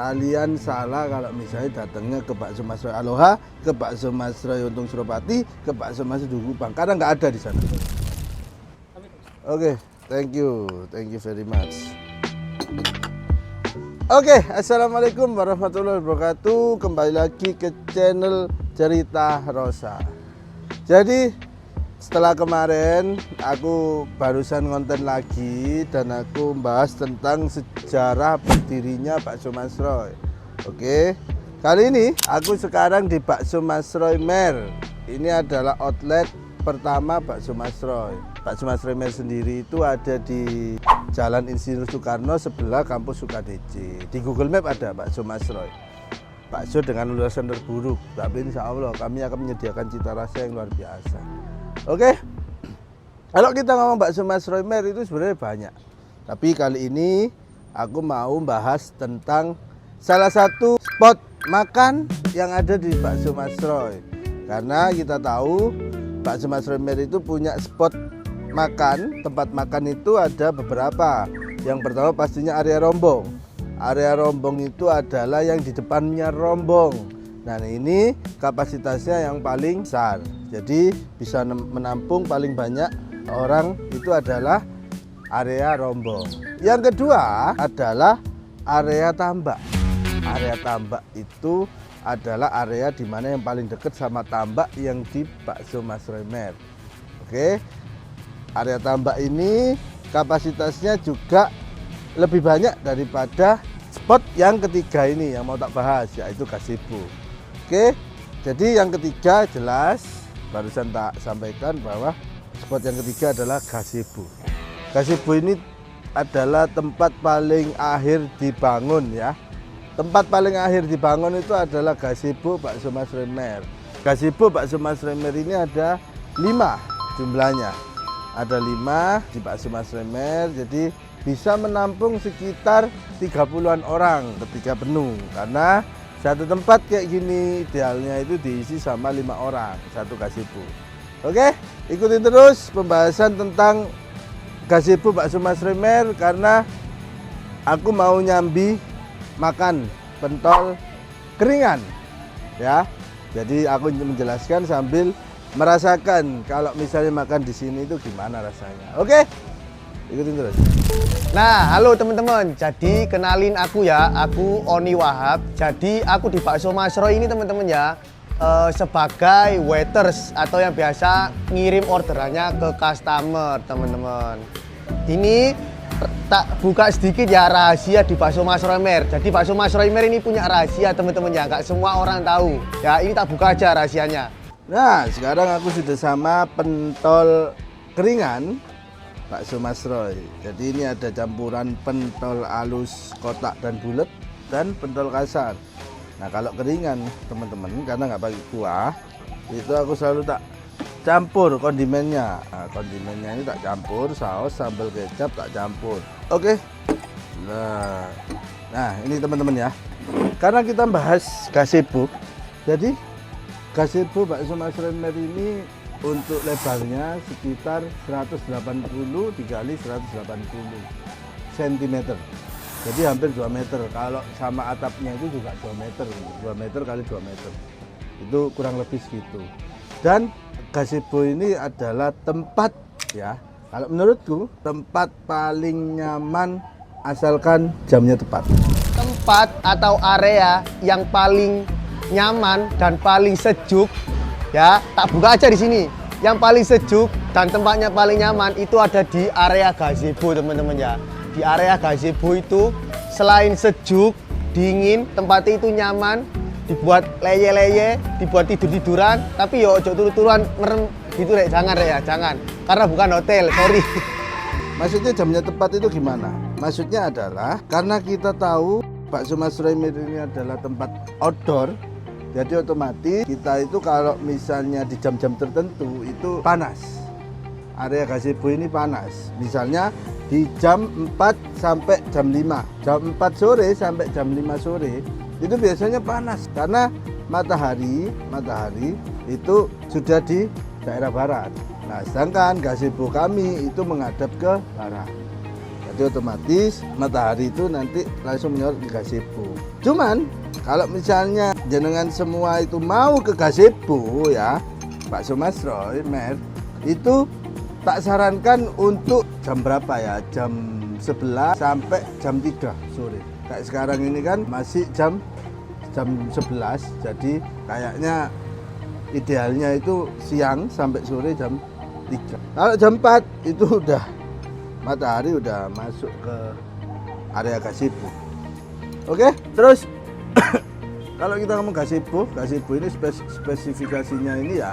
Kalian salah kalau misalnya datangnya ke Bakso Mas Roy Aloha, ke Bakso Mas Roy Untung Suropati, ke Bakso Mas Duku Kupang, karena nggak ada di sana. Oke, thank you very much. Oke, assalamualaikum warahmatullahi wabarakatuh. Kembali lagi ke channel Cerita Rosa. Jadi setelah kemarin aku barusan ngonten lagi dan aku bahas tentang sejarah berdirinya Bakso Mas Roy. Oke, kali ini aku sekarang di Bakso Mas Roy Mer. Ini adalah outlet pertama Bakso Mas Roy. Bakso Mas Roy Mer sendiri itu ada di Jalan Insinyur Soekarno sebelah kampus Sukadece. Di Google Map ada Bakso Mas Roy. Bakso dengan ulasan terburuk, tapi insya Allah kami akan menyediakan cita rasa yang luar biasa. Oke, kalau kita ngomong Bakso Mas Roy Mer itu sebenarnya banyak. Tapi kali ini aku mau bahas tentang salah satu spot makan yang ada di Bakso Mas Roy. Karena kita tahu Bakso Mas Roy Mer itu punya spot makan, tempat makan itu ada beberapa. Yang pertama pastinya area rombong. Area rombong itu adalah yang di depannya rombong. Nah ini kapasitasnya yang paling besar, jadi bisa menampung paling banyak orang itu adalah area rombong. Yang kedua adalah area tambak. Area tambak itu adalah area di mana yang paling dekat sama tambak yang di Bakso Mas Roy Mer. Oke, area tambak ini kapasitasnya juga lebih banyak daripada spot yang ketiga ini yang mau tak bahas, yaitu gazebo. Oke, jadi yang ketiga jelas barusan tak sampaikan bahwa spot yang ketiga adalah gazebo. Gazebo ini adalah tempat paling akhir dibangun ya. Tempat paling akhir dibangun itu adalah gazebo Bakso Mas Roy Mer. Gazebo Bakso Mas Roy Mer ini ada 5 jumlahnya. Ada 5 di Bakso Mas Roy Mer, jadi bisa menampung sekitar 30-an orang ketika penuh. Karena satu tempat kayak gini idealnya itu diisi sama 5 orang satu gazebo. Oke, ikutin terus pembahasan tentang gazebo Bakso Mas Roy Mer karena aku mau nyambi makan pentol keringan ya. Jadi aku menjelaskan sambil merasakan kalau misalnya makan di sini itu gimana rasanya. Oke, ikutin terus. Nah, halo teman-teman. Jadi kenalin aku ya, aku Oni Wahab. Jadi aku di Bakso Mas Roy ini teman-teman ya, sebagai waiters atau yang biasa ngirim orderannya ke customer teman-teman. Ini tak buka sedikit ya rahasia di Bakso Mas Roy Mer. Jadi Bakso Mas Roy Mer ini punya rahasia teman-teman ya, nggak semua orang tahu. Ya ini tak buka aja rahasianya. Nah, sekarang aku sudah sama pentol keringan Bakso Mas Roy. Jadi ini ada campuran pentol halus kotak dan bulat dan pentol kasar. Nah kalau keringan teman-teman karena nggak pakai kuah itu aku selalu tak campur kondimennya. Nah, kondimennya ini tak campur, saus, sambal kecap tak campur. Oke. Nah ini teman-teman ya. Karena kita bahas gazebo, jadi gazebo Bakso Mas Roy Mer ini untuk lebarnya sekitar 180 dikali 180 cm. Jadi hampir 2 meter. Kalau sama atapnya itu juga 2 meter. 2 meter kali 2 meter. Itu kurang lebih segitu. Dan gazebo ini adalah tempat ya. Kalau menurutku tempat paling nyaman asalkan jamnya tepat. Tempat atau area yang paling nyaman dan paling sejuk ya, tak buka aja di sini. Yang paling sejuk dan tempatnya paling nyaman itu ada di area gazebo teman-teman ya. Di area gazebo itu selain sejuk, dingin, tempatnya itu nyaman, dibuat leye-leye, dibuat tidur-tiduran, tapi yo ojo turu-turuan merem gitu deh, jangan deh ya, jangan. Karena bukan hotel, sorry. Maksudnya jamnya tepat itu gimana? Maksudnya adalah karena kita tahu Bakso Mas Roy Mer ini adalah tempat outdoor. Jadi otomatis kita itu kalau misalnya di jam-jam tertentu itu panas. Area gazebo ini panas. Misalnya di jam 4 sampai jam 5. Jam 4 sore sampai jam 5 sore itu biasanya panas karena matahari itu sudah di daerah barat. Nah, sedangkan gazebo kami itu menghadap ke barat. Jadi Jadi otomatis matahari itu nanti langsung menyorot ke gazebo. Cuman kalau misalnya jenengan semua itu mau ke gazebo ya, Pak Sumasroy, Mer, itu tak sarankan untuk jam berapa ya? Jam 11 sampai jam 3 sore. Kayak sekarang ini kan masih jam 11, jadi kayaknya idealnya itu siang sampai sore jam 3. Kalau jam 4 itu udah matahari udah masuk ke area gazebo. Oke, terus kalau kita ngomong gazebo ini spesifikasinya ini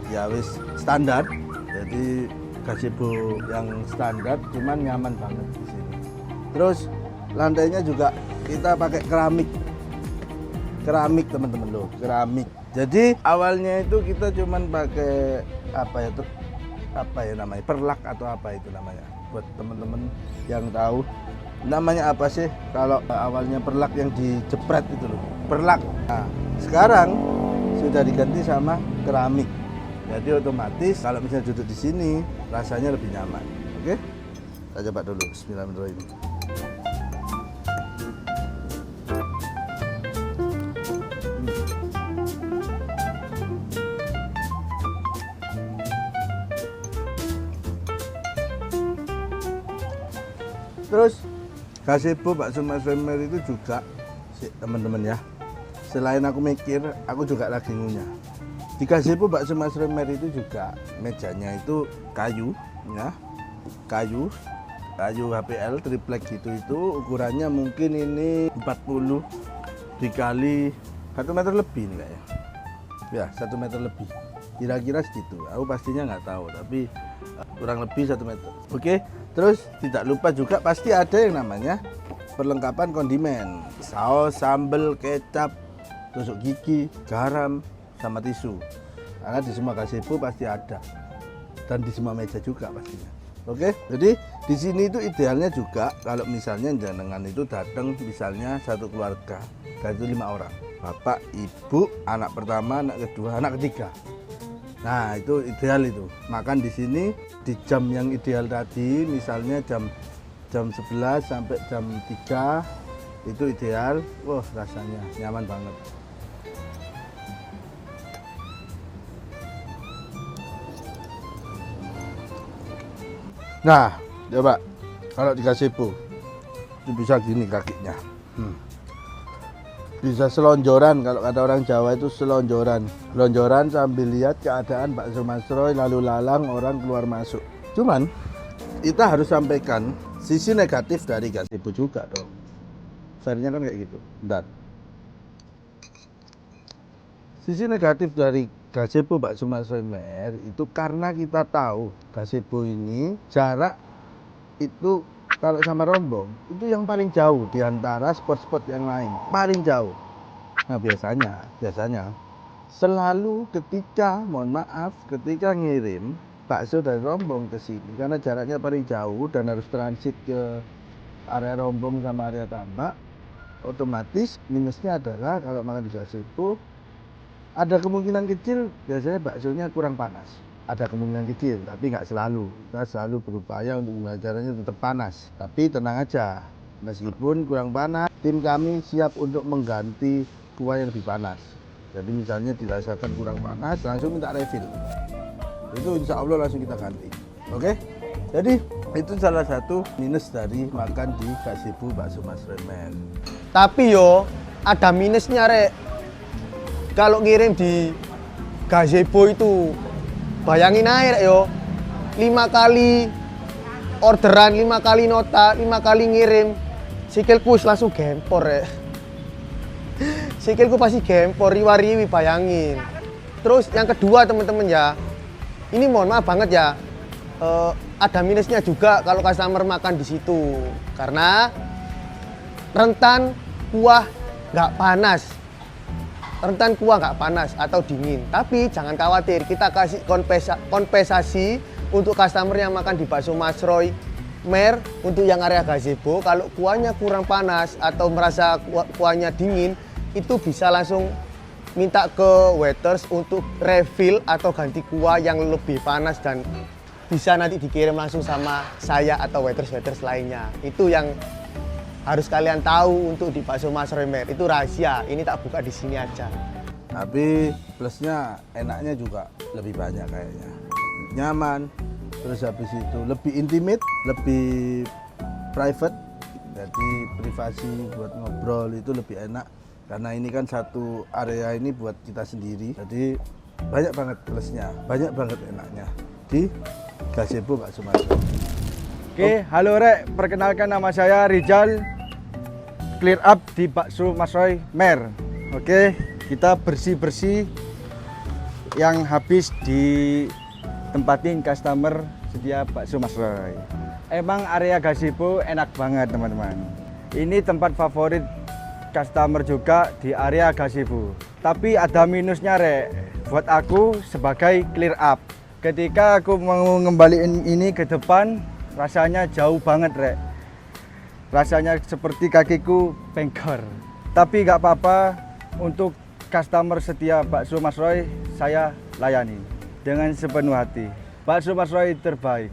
ya wis standar. Jadi gazebo yang standar cuman nyaman banget di sini. Terus lantainya juga kita pakai keramik teman-teman loh, keramik. Jadi awalnya itu kita cuman pakai apa ya namanya, perlak atau apa itu namanya. Buat teman-teman yang tahu namanya apa sih kalau awalnya perlak yang dijepret itu loh, perlak. Nah, sekarang sudah diganti sama keramik. Jadi otomatis kalau misalnya duduk di sini rasanya lebih nyaman. Oke? Kita coba dulu. Bismillahirrahmanirrahim. Terus gazebo Pak Sumasroy Mer itu juga teman-teman ya. Selain aku mikir, aku juga lagi ngunyah. Di gazebo Pak Sumasroy Mer itu juga mejanya itu kayu ya. Kayu HPL triplek gitu, itu ukurannya mungkin ini 40 dikali 1 meter lebih nih kayaknya. Ya, 1 meter lebih. Kira-kira segitu. Aku pastinya nggak tahu, tapi kurang lebih 1 meter. Oke. Terus tidak lupa juga pasti ada yang namanya perlengkapan kondimen. Saus, sambal, kecap, tusuk gigi, garam, sama tisu. Karena di semua gazebo pasti ada. Dan di semua meja juga pastinya. Oke, jadi di sini itu idealnya juga kalau misalnya jenengan itu datang misalnya satu keluarga, dan itu 5 orang. Bapak, ibu, anak pertama, anak kedua, anak ketiga. Nah, itu ideal itu. Makan di sini di jam yang ideal tadi, misalnya jam 11 sampai jam 3 itu ideal. Wah, rasanya nyaman banget. Nah, coba kalau di gazebo itu bisa gini kakinya. Bisa selonjoran, kalau kata orang Jawa itu selonjoran sambil lihat keadaan Pak Sumasroy lalu lalang orang keluar masuk. Cuman kita harus sampaikan sisi negatif dari gazebo juga dong. Fairnya kan kayak gitu. Dan sisi negatif dari gazebo Pak Sumasroy Mer itu karena kita tahu gazebo ini jarak itu kalau sama rombong itu yang paling jauh di antara spot-spot yang lain, paling jauh. Nah, biasanya selalu ketika ketika ngirim bakso dari rombong ke sini karena jaraknya paling jauh dan harus transit ke area rombong sama area tambak, otomatis minusnya adalah kalau makan di gazebo ada kemungkinan kecil biasanya baksonya kurang panas. Ada kemungkinan kecil, tapi nggak selalu. Kita selalu berupaya untuk caranya tetap panas. Tapi tenang aja, meskipun kurang panas, tim kami siap untuk mengganti kuah yang lebih panas. Jadi misalnya dirasakan kurang panas, langsung minta refill. Itu insya Allah langsung kita ganti. Oke? Jadi itu salah satu minus dari makan di gazebo Pak Sumasroy Mer. Tapi yo ada minusnya rek. Kalau ngirim di gazebo itu bayangin aja yo, 5 kali orderan, 5 kali nota, 5 kali ngirim, sikilku langsung gempor ya. Sikilku pasti gempor, riwa-riwi bayangin. Terus yang kedua teman-teman ya, ini mohon maaf banget ya, ada minusnya juga kalau customer makan di situ, karena rentan kuah nggak panas. Rentan kuah nggak panas atau dingin, tapi jangan khawatir, kita kasih kompensasi untuk customer yang makan di Pak Sumasroy Mer untuk yang area gazebo. Kalau kuahnya kurang panas atau merasa kuahnya dingin, itu bisa langsung minta ke waiters untuk refill atau ganti kuah yang lebih panas dan bisa nanti dikirim langsung sama saya atau waiters lainnya. Itu yang harus kalian tahu untuk di bakso Mas Roy Mer. Itu rahasia. Ini tak buka di sini aja. Tapi plusnya enaknya juga lebih banyak kayaknya. Nyaman, terus habis itu lebih intimate, lebih private. Jadi privasi buat ngobrol itu lebih enak. Karena ini kan satu area ini buat kita sendiri. Jadi banyak banget plusnya, banyak banget enaknya di Gazebo Bakso Mas Roy. Oke, halo Rek, perkenalkan nama saya Rizal. Clear up di bakso Mas Roy Mer. Oke, kita bersih-bersih yang habis ditempatin customer setia bakso Mas Roy. Emang area gazebo enak banget teman-teman. Ini tempat favorit customer juga di area gazebo. Tapi ada minusnya Rek, buat aku sebagai clear up. Ketika aku mau ngembaliin ini ke depan, rasanya jauh banget Rek. Rasanya seperti kakiku bengkar. Tapi nggak apa-apa, untuk customer setia bakso Mas Roy saya layani dengan sepenuh hati. Bakso Mas Roy terbaik.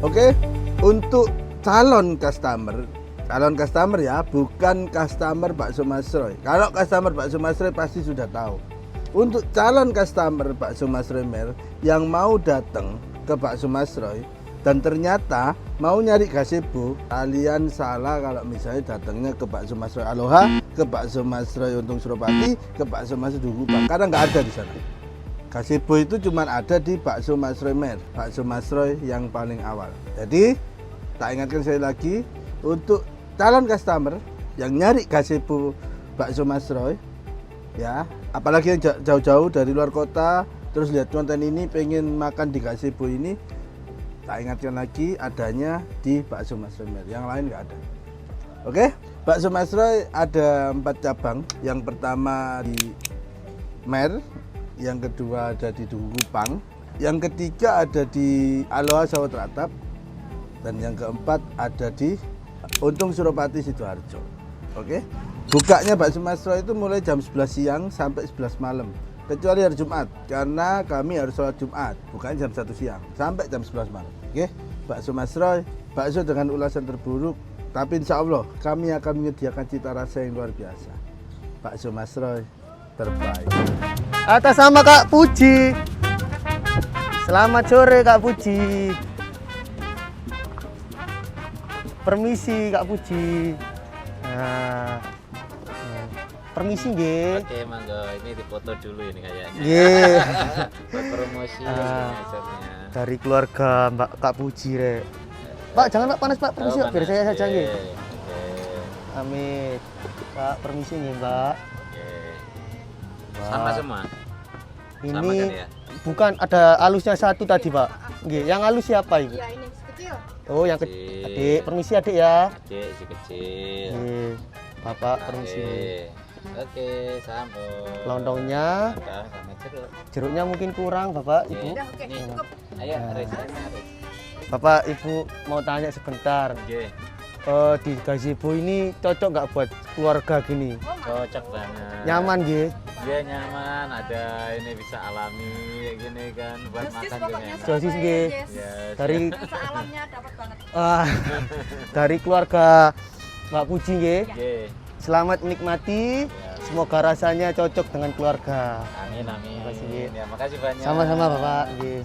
Oke, untuk calon customer ya, bukan customer bakso Mas Roy. Kalau customer bakso Mas Roy pasti sudah tahu. Untuk calon customer bakso Mas Roy Mer yang mau datang ke bakso Mas Roy dan ternyata mau nyari gazebo, kalian salah kalau misalnya datangnya ke bakso Mas Roy Aloha, ke bakso Mas Roy Untung Suropati, ke bakso Mas Roy Duku Kupang, karena nggak ada di sana. Gazebo itu cuma ada di bakso Mas Roy Mer, bakso Mas Roy yang paling awal. Jadi tak ingatkan sekali lagi, untuk calon customer yang nyari gazebo bakso Mas Roy, ya, apalagi yang jauh-jauh dari luar kota, terus lihat konten ini pengen makan di gazebo ini, tak ingatkan lagi adanya di bakso Mas Roy Mer, yang lain nggak ada. Oke, bakso Mas Roy ada 4 cabang. Yang pertama di Mer, yang kedua ada di Duku Kupang, yang ketiga ada di Aloha Sawah Teratap, dan yang keempat ada di Untung Suropati Sidoarjo. Oke, bukanya bakso Mas Roy itu mulai jam 11 siang sampai 11 malam. Kecuali hari Jumat, karena kami harus sholat Jumat, bukanya jam 1 siang sampai jam 11 malam. Oke, bakso Mas Roy, bakso dengan ulasan terburuk, tapi insya Allah kami akan menyediakan cita rasa yang luar biasa. Bakso Mas Roy terbaik. Atas nama Kak Puji. Selamat sore Kak Puji. Permisi Kak Puji. Nah, permisi nggih. Oke, mangga. Ini dipoto dulu ini kayaknya. Nggih. Buat promosi maksudnya. Dari keluarga Mbak Kak Puji Rek. Pak, jangan Pak panas Pak, permisi Pak, biar saya saja nggih. Oke. Amit. Pak, permisi nggih Mbak. Oke. Wah. Sama semua. Ini Sama kan ya? bukan ada halusnya satu tadi Pak. Nggih, yang halus siapa Ibu? Ya ini kecil. Oh, yang Kecil. adik. Permisi adik ya. Adik si kecil. Nggih. Bapak permisi. Oke, sambung. Lontongnya, Mangga sama jeruk. jeruknya mungkin kurang Bapak, Ibu. Udah oke, cukup. Ayo, Nah. Aris. Bapak, Ibu mau tanya sebentar. Oke, Di gazebo ini cocok nggak buat keluarga gini? cocok banget. Nyaman nggih? Dia nyaman, ada ini bisa alami kayak gini kan buat Justice makan pokoknya juga. Sosis Surabaya, nggih. Jess. Yes. Dari Rasa alamnya dapat banget. dari keluarga Mbak Puji nggih. Oke. Selamat menikmati. Semoga rasanya cocok dengan keluarga. Amin, amin. Makasih, Nggih. Ya, makasih banyak. Sama-sama Bapak nggih.